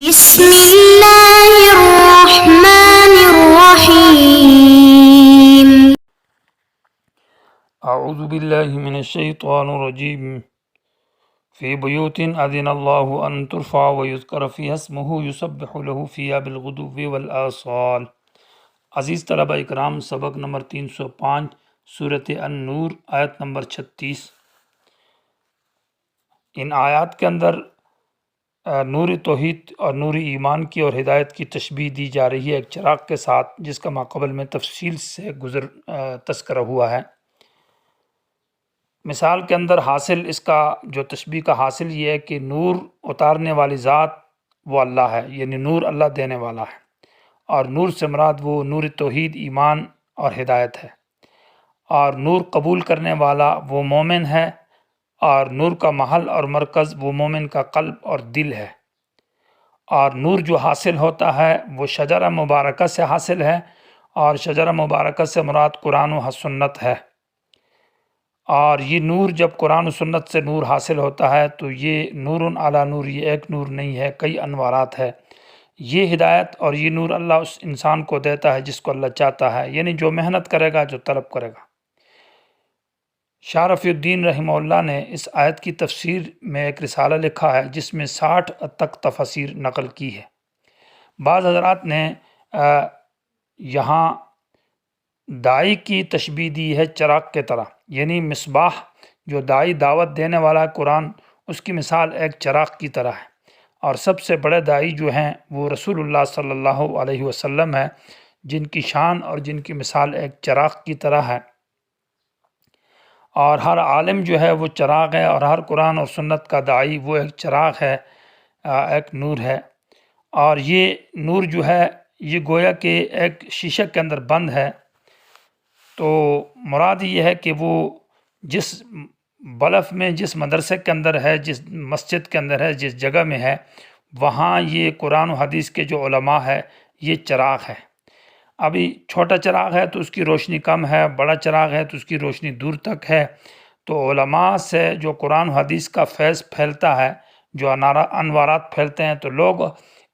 بسم اللہ الرحمن الرحیم اعوذ باللہ من الشیطان الرجیم فی بیوت اذن اللہ ان ترفع ویذکر فیہا اسمہ یسبح لہ فیہا بالغدو والآصال۔ عزیز طلبہ اکرام، سبق نمبر 305 سورۃ النور، آیت نمبر 36۔ ان آیات کے اندر نور توحید اور نور ایمان کی اور ہدایت کی تشبیہ دی جا رہی ہے ایک چراغ کے ساتھ، جس کا ماقبل میں تفصیل سے تذکرہ ہوا ہے۔ مثال کے اندر حاصل اس کا جو تشبیہ کا حاصل یہ ہے کہ نور اتارنے والی ذات وہ اللہ ہے، یعنی نور اللہ دینے والا ہے، اور نور سے مراد وہ نور توحید، ایمان اور ہدایت ہے، اور نور قبول کرنے والا وہ مومن ہے، اور نور کا محل اور مرکز وہ مومن کا قلب اور دل ہے، اور نور جو حاصل ہوتا ہے وہ شجرہ مبارکہ سے حاصل ہے، اور شجرہ مبارکہ سے مراد قرآن و سنت ہے۔ اور یہ نور جب قرآن و سنت سے نور حاصل ہوتا ہے تو یہ نور علی نور، یہ ایک نور نہیں ہے، کئی انوارات ہے۔ یہ ہدایت اور یہ نور اللہ اس انسان کو دیتا ہے جس کو اللہ چاہتا ہے، یعنی جو محنت کرے گا، جو طلب کرے گا۔ شاہ رفیع الدین رحمہ اللہ نے اس آیت کی تفسیر میں ایک رسالہ لکھا ہے جس میں 60 تک تفاسیر نقل کی ہے۔ بعض حضرات نے یہاں داعی کی تشبیہ دی ہے چراغ کے طرح، یعنی مصباح جو داعی دعوت دینے والا قرآن، اس کی مثال ایک چراغ کی طرح ہے، اور سب سے بڑے داعی جو ہیں وہ رسول اللہ صلی اللہ علیہ وسلم ہے، جن کی شان اور جن کی مثال ایک چراغ کی طرح ہے۔ اور ہر عالم جو ہے وہ چراغ ہے، اور ہر قرآن اور سنت کا داعی وہ ایک چراغ ہے، ایک نور ہے۔ اور یہ نور جو ہے یہ گویا کہ ایک شیشے کے اندر بند ہے، تو مراد یہ ہے کہ وہ جس بلف میں، جس مدرسے کے اندر ہے، جس مسجد کے اندر ہے، جس جگہ میں ہے، وہاں یہ قرآن و حدیث کے جو علماء ہے یہ چراغ ہے۔ ابھی چھوٹا چراغ ہے تو اس کی روشنی کم ہے، بڑا چراغ ہے تو اس کی روشنی دور تک ہے۔ تو علماء سے جو قرآن و حدیث کا فیض پھیلتا ہے، جو انوارات پھیلتے ہیں، تو لوگ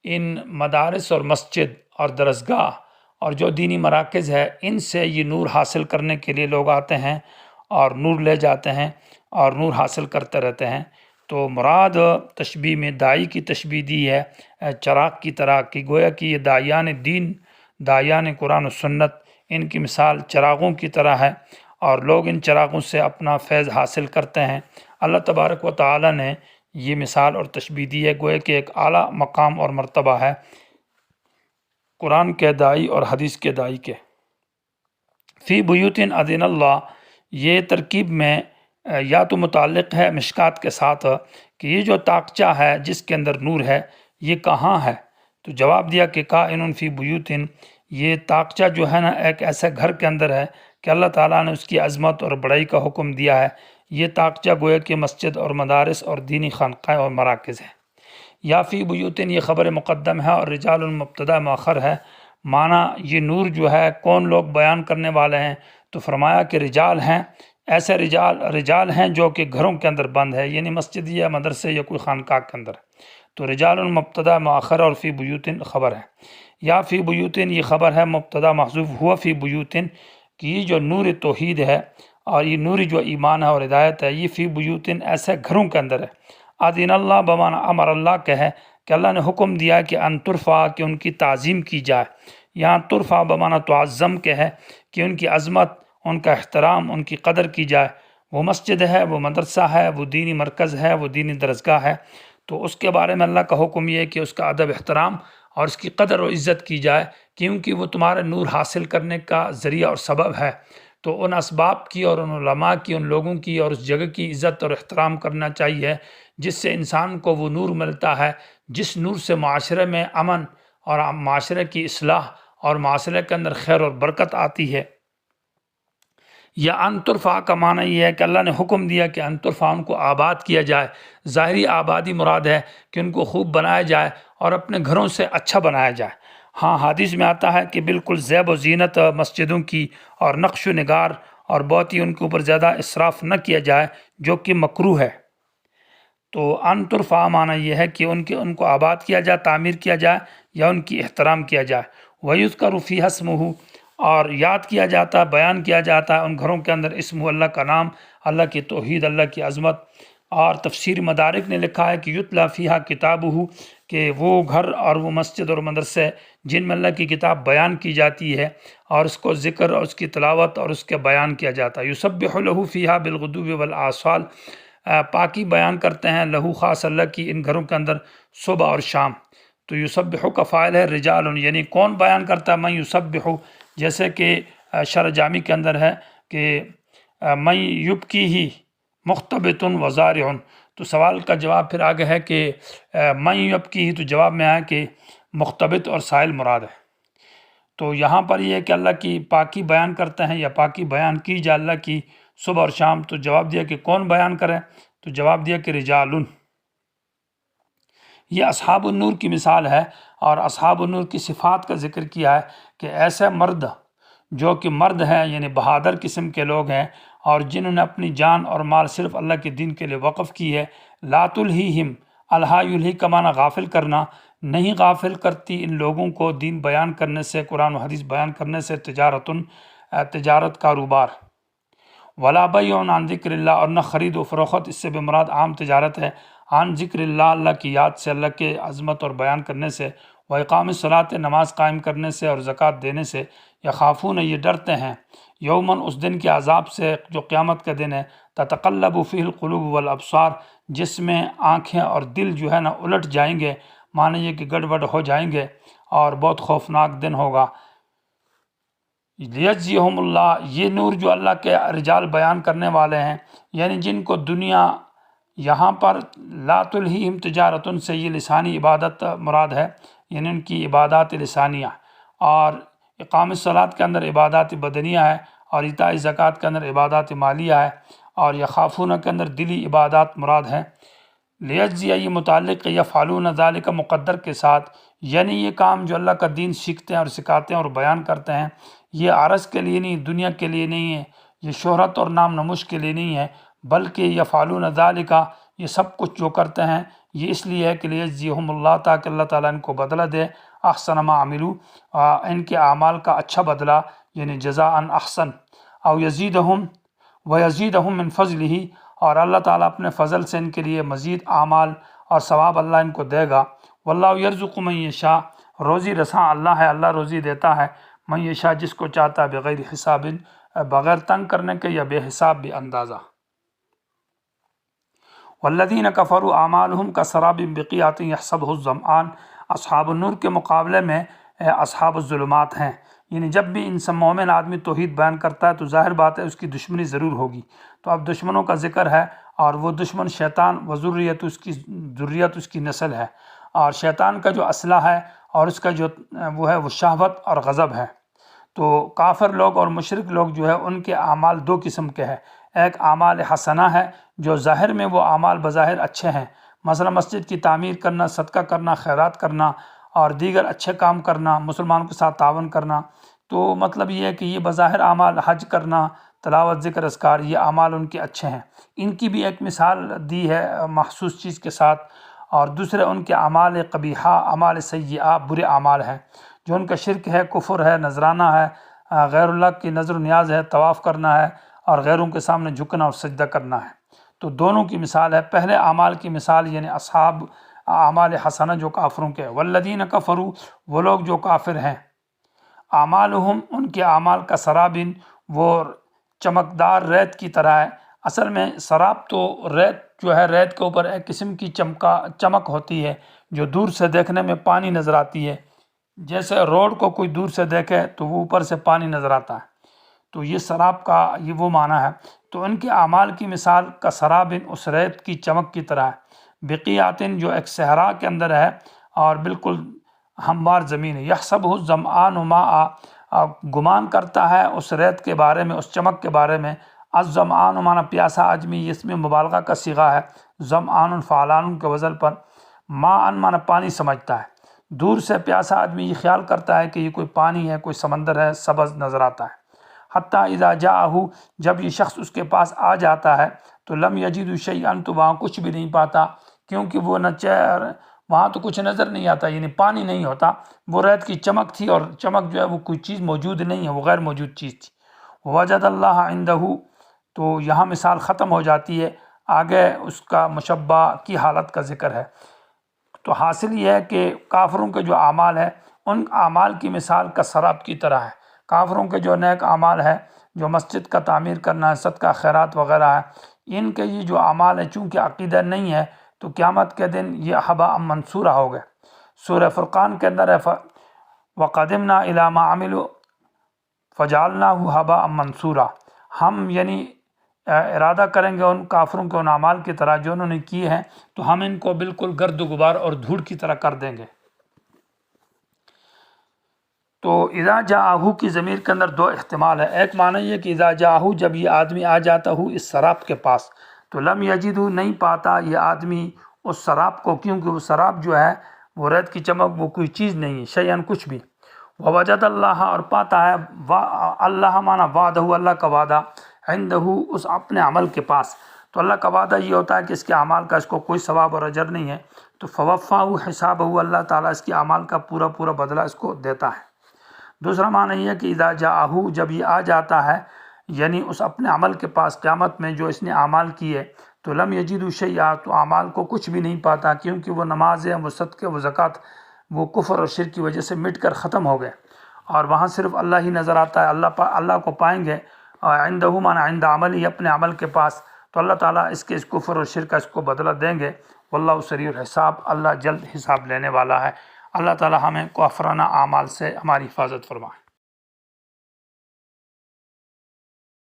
ان مدارس اور مسجد اور درسگاہ اور جو دینی مراکز ہے، ان سے یہ نور حاصل کرنے کے لیے لوگ آتے ہیں اور نور لے جاتے ہیں اور نور حاصل کرتے رہتے ہیں۔ تو مراد تشبیہ میں داعی کی تشبیہ دی ہے چراغ کی طرح، کہ گویا کہ یہ داعیان دین، داعیان قرآن و سنت، ان کی مثال چراغوں کی طرح ہے، اور لوگ ان چراغوں سے اپنا فیض حاصل کرتے ہیں۔ اللہ تبارک و تعالی نے یہ مثال اور تشبیہ دی ہے، گویا کہ ایک اعلیٰ مقام اور مرتبہ ہے قرآن کے داعی اور حدیث کے داعی کے۔ فی بیوت اذن اللہ، یہ ترکیب میں یا تو متعلق ہے مشکات کے ساتھ کہ یہ جو طاقچہ ہے جس کے اندر نور ہے یہ کہاں ہے، تو جواب دیا کہ کائن فی بیوت، یہ طاقچہ جو ہے نا ایک ایسے گھر کے اندر ہے کہ اللہ تعالیٰ نے اس کی عظمت اور بڑائی کا حکم دیا ہے۔ یہ طاقچہ گویا کہ مسجد اور مدارس اور دینی خانقاہ اور مراکز ہے۔ یا فی بیوت یہ خبر مقدم ہے اور رجال مبتدا مؤخر ہے۔ معنی یہ نور جو ہے کون لوگ بیان کرنے والے ہیں، تو فرمایا کہ رجال ہیں، ایسے رجال ہیں جو کہ گھروں کے اندر بند ہے، یعنی مسجد یا مدرسے یا کوئی خانقاہ کے اندر۔ تو رجال مبتدا مؤخر اور فی بیوت خبر ہے۔ یا فی بیوت یہ خبر ہے مبتدا محذوف ہوا فی بیوت، کہ یہ جو نور توحید ہے اور یہ نور جو ایمان ہے اور ہدایت ہے، یہ فی بیوت ایسے گھروں کے اندر ہے۔ اذن اللہ بمعنی امر اللہ کہ ہے کہ اللہ نے حکم دیا کہ ان ترفع، کہ ان کی تعظیم کی جائے۔ یہاں ترفع بمعنی تعظم کہ ہے کہ ان کی عظمت، ان کا احترام، ان کی قدر کی جائے۔ وہ مسجد ہے، وہ مدرسہ ہے، وہ دینی مرکز ہے، وہ دینی درسگاہ ہے، تو اس کے بارے میں اللہ کا حکم یہ ہے کہ اس کا ادب احترام اور اس کی قدر و عزت کی جائے، کیونکہ وہ تمہارے نور حاصل کرنے کا ذریعہ اور سبب ہے۔ تو ان اسباب کی اور ان علماء کی، ان لوگوں کی اور اس جگہ کی عزت اور احترام کرنا چاہیے جس سے انسان کو وہ نور ملتا ہے، جس نور سے معاشرے میں امن اور معاشرے کی اصلاح اور معاشرے کے اندر خیر اور برکت آتی ہے۔ یا ان ترفع کا معنی یہ ہے کہ اللہ نے حکم دیا کہ ان ترفع، ان کو آباد کیا جائے۔ ظاہری آبادی مراد ہے کہ ان کو خوب بنایا جائے اور اپنے گھروں سے اچھا بنایا جائے۔ ہاں حدیث میں آتا ہے کہ بالکل زیب و زینت مسجدوں کی اور نقش و نگار اور بہت ہی ان کے اوپر زیادہ اسراف نہ کیا جائے، جو کہ مکروہ ہے۔ تو ان ترفع معنی یہ ہے کہ ان کو آباد کیا جائے، تعمیر کیا جائے یا ان کی احترام کیا جائے۔ وَيُذْكَرُ فِيهَا اسْمُهُ، اور یاد کیا جاتا ہے، بیان کیا جاتا ہے ان گھروں کے اندر اسم اللہ کا نام، اللہ کی توحید، اللہ کی عظمت۔ اور تفسیر مدارک نے لکھا ہے کہ یتلا فیہا کتابہ، کہ وہ گھر اور وہ مسجد اور مدرسے جن میں اللہ کی کتاب بیان کی جاتی ہے اور اس کو ذکر اور اس کی تلاوت اور اس کے بیان کیا جاتا ہے۔ یسبح لہ فیہا بالغدو والآصال، پاکی بیان کرتے ہیں لہو خاص اللہ کی ان گھروں کے اندر صبح اور شام۔ تو یسبحو کا فاعل ہے رجال، یعنی کون بیان کرتا ہے؟ من یسبحو، جیسے کہ شرح جامی کے اندر ہے کہ من یبکیہ مختبط وزارع، تو سوال کا جواب پھر آگے ہے کہ من یبکیہ، تو جواب میں آیا کہ مختبط اور سائل مراد ہے۔ تو یہاں پر یہ ہے کہ اللہ کی پاکی بیان کرتے ہیں یا پاکی بیان کی جائے اللہ کی صبح اور شام، تو جواب دیا کہ کون بیان کرے؟ تو جواب دیا کہ رجال۔ یہ اصحاب النور کی مثال ہے، اور اصحاب النور کی صفات کا ذکر کیا ہے کہ ایسے مرد جو کہ مرد ہیں، یعنی بہادر قسم کے لوگ ہیں، اور جنہوں نے اپنی جان اور مال صرف اللہ کے دین کے لیے وقف کی ہے۔ لا تلہیہم، الہا یلہی کا معنی غافل کرنا، نہیں غافل کرتی ان لوگوں کو دین بیان کرنے سے، قرآن و حدیث بیان کرنے سے، تجارت کاروبار۔ ولا بیع عن ذکر اللہ، اور نہ خرید و فروخت، اس سے بھی مراد عام تجارت ہے، عن ذکر اللہ، اللہ کی یاد سے، اللہ کے عظمت اور بیان کرنے سے، و اقام الصلاۃ، نماز قائم کرنے سے اور زکوٰۃ دینے سے، یخافون، یہ ڈرتے ہیں، یومن، اس دن کے عذاب سے جو قیامت کا دن ہے، تتقلب فیہ القلوب والابصار، جس میں آنکھیں اور دل جو ہے نا الٹ جائیں گے، معنی یہ کہ گڑبڑ ہو جائیں گے، اور بہت خوفناک دن ہوگا۔ لیجزیہم اللہ، یہ نور جو اللہ کے رجال بیان کرنے والے ہیں، یعنی جن کو دنیا یہاں پر لا تلہیہم تجارتن سے یہ لسانی عبادت مراد ہے، یعنی ان کی عبادات لسانیہ، اور اقام الصلاۃ کے اندر عبادات بدنیہ ہے، اور ایتاء زکوٰۃ کے اندر عبادات مالیہ ہے، اور یخافون کے اندر دلی عبادات مراد ہیں۔ لیجزیہ، یہ متعلق یفعلون ذالک مقدر کے ساتھ، یعنی یہ کام جو اللہ کا دین سیکھتے ہیں اور سکھاتے ہیں اور بیان کرتے ہیں، یہ عرض کے لیے نہیں، دنیا کے لیے نہیں ہے، یہ شہرت اور نام نموش کے لیے نہیں ہے، بلکہ یفعلون ذالک، یہ سب کچھ جو کرتے ہیں یہ اس لیے ہے کہ لیجزیہم اللہ، تاکہ اللہ تعالیٰ ان کو بدلہ دے، احسن ما عملوا، ان کے اعمال کا اچھا بدلہ، یعنی جزاء احسن، او یزیدہم ویزیدہم من فضلہ، اور اللہ تعالیٰ اپنے فضل سے ان کے لیے مزید اعمال اور ثواب اللہ ان کو دے گا۔ واللہ یرزق من یشاء، روزی رساں اللہ ہے، اللہ روزی دیتا ہے، من یشاء، جس کو چاہتا ہے، بغیر حساب، بغیر تنگ کرنے کے یا بے حساب بھی اندازہ۔ والذین کفروا اعمالہم کسراب بقیعۃ یحسبہ الظمآن، اصحاب النور کے مقابلے میں اصحاب الظلمات ہیں، یعنی جب بھی ان مومن آدمی توحید بیان کرتا ہے تو ظاہر بات ہے اس کی دشمنی ضرور ہوگی۔ تو اب دشمنوں کا ذکر ہے، اور وہ دشمن شیطان و ذریت، اس کی ذریت، اس کی نسل ہے، اور شیطان کا جو اسلحہ ہے اور اس کا جو وہ ہے وہ شہوت اور غضب ہے۔ تو کافر لوگ اور مشرک لوگ جو ہے ان کے اعمال دو قسم کے ہیں، ایک اعمال حسنہ ہے جو ظاہر میں وہ اعمال بظاہر اچھے ہیں، مثلا مسجد کی تعمیر کرنا، صدقہ کرنا، خیرات کرنا اور دیگر اچھے کام کرنا، مسلمانوں کے ساتھ تعاون کرنا، تو مطلب یہ ہے کہ یہ بظاہر اعمال، حج کرنا، تلاوت، ذکر، اذکار، یہ اعمال ان کے اچھے ہیں۔ ان کی بھی ایک مثال دی ہے مخصوص چیز کے ساتھ، اور دوسرے ان کے اعمال قبیحہ، اعمال سیئہ، برے اعمال ہیں، جو ان کا شرک ہے، کفر ہے، نذرانہ ہے، غیر اللہ کی نظر و نیاز ہے، طواف کرنا ہے، اور غیروں کے سامنے جھکنا اور سجدہ کرنا ہے۔ تو دونوں کی مثال ہے، پہلے اعمال کی مثال یعنی اصحاب اعمال حسنہ جو کافروں کے، والذین کفروا، وہ لوگ جو کافر ہیں، اعمالہم، ان کے اعمال کا سرابن، وہ چمکدار ریت کی طرح ہے۔ اصل میں سراب تو ریت جو ہے، ریت کے اوپر ایک قسم کی چمک ہوتی ہے جو دور سے دیکھنے میں پانی نظر آتی ہے، جیسے روڈ کو کوئی دور سے دیکھے تو وہ اوپر سے پانی نظر آتا ہے، تو یہ سراب کا یہ وہ معنی ہے۔ تو ان کے اعمال کی مثال کا سرابن، اس ریت کی چمک کی طرح ہے، بقیعۃ، جو ایک صحرا کے اندر ہے اور بالکل ہموار زمین ہے، یحسبہ الظمآن ماء، گمان کرتا ہے اس ریت کے بارے میں، اس چمک کے بارے میں، الظمآن معنی پیاسا آدمی، اس میں مبالغہ کا صیغہ ہے، ظمآن فعلان کے وزن پر، ماء معنی پانی سمجھتا ہے، دور سے پیاسا آدمی یہ خیال کرتا ہے کہ یہ کوئی پانی ہے، کوئی سمندر ہے، سبز نظر آتا ہے۔ حتیٰ اذا جاءہ، جب یہ شخص اس کے پاس آ جاتا ہے، تو لم یجد شیئا تو وہاں کچھ بھی نہیں پاتا، کیونکہ وہ وہاں تو کچھ نظر نہیں آتا، یعنی پانی نہیں ہوتا، وہ ریت کی چمک تھی، اور چمک جو ہے وہ کوئی چیز موجود نہیں ہے، وہ غیر موجود چیز تھی۔ وجد اللہ عندہ، تو یہاں مثال ختم ہو جاتی ہے، آگے اس کا مشبہ کی حالت کا ذکر ہے۔ تو حاصل یہ ہے کہ کافروں کے جو اعمال ہے ان اعمال کی مثال کا سراب کی طرح ہے۔ کافروں کے جو نیک اعمال ہے، جو مسجد کا تعمیر کرنا ہے، صدقہ خیرات وغیرہ ہے، ان کے یہ جو اعمال ہیں چونکہ عقیدہ نہیں ہے تو قیامت کے دن یہ حباء منصورہ ہو گئے۔ سورہ فرقان کے اندر ہے وَقَدِمْنَا إِلَىٰ مَا عَمِلُوا فَجَعَلْنَاهُ حَبَاءً مَنصُورًا، ہم یعنی ارادہ کریں گے ان کافروں کے ان اعمال کی طرح جو انہوں نے کیے ہیں، تو ہم ان کو بالکل گرد و غبار اور دھوڑ کی طرح کر دیں گے۔ تو اذا جاءہ کی ضمیر کے اندر دو احتمال ہے، ایک معنی یہ کہ اذا جاءہ جب یہ آدمی آ جاتا ہو اس سراب کے پاس، تو لم یجدہ نہیں پاتا یہ آدمی اس سراب کو، کیونکہ وہ سراب جو ہے وہ ریت کی چمک، وہ کوئی چیز نہیں ہے، شیئن کچھ بھی۔ ووجد اللہ، اور پاتا ہے اللہ معنی وعدہ، اللہ کا وعدہ، عندہ اس اپنے عمل کے پاس۔ تو اللہ کا وعدہ یہ ہوتا ہے کہ اس کے اعمال کا اس کو کوئی ثواب اور اجر نہیں ہے، تو فوفاہ حسابہ، اللہ تعالیٰ اس کے اعمال کا پورا پورا بدلہ اس کو دیتا ہے۔ دوسرا معنی یہ ہے کہ اذا جاءہ جب یہ آ جاتا ہے، یعنی اس اپنے عمل کے پاس قیامت میں جو اس نے اعمال کیے، تو لم یجدوا شیئا، تو اعمال کو کچھ بھی نہیں پاتا، کیونکہ وہ نمازیں، وہ صدقے، وہ زکوٰۃ، وہ کفر اور شرک کی وجہ سے مٹ کر ختم ہو گئے، اور وہاں صرف اللہ ہی نظر آتا ہے، اللہ کو پائیں گے، عندہ معنی عند عملی، اپنے عمل کے پاس، تو اللہ تعالیٰ اس کفر اور شرک کا اس کو بدلہ دیں گے۔ واللہ سریع الحساب، اللہ جلد حساب لینے والا ہے۔ اللہ تعالیٰ ہمیں کافرانہ اعمال سے ہماری حفاظت فرمائے۔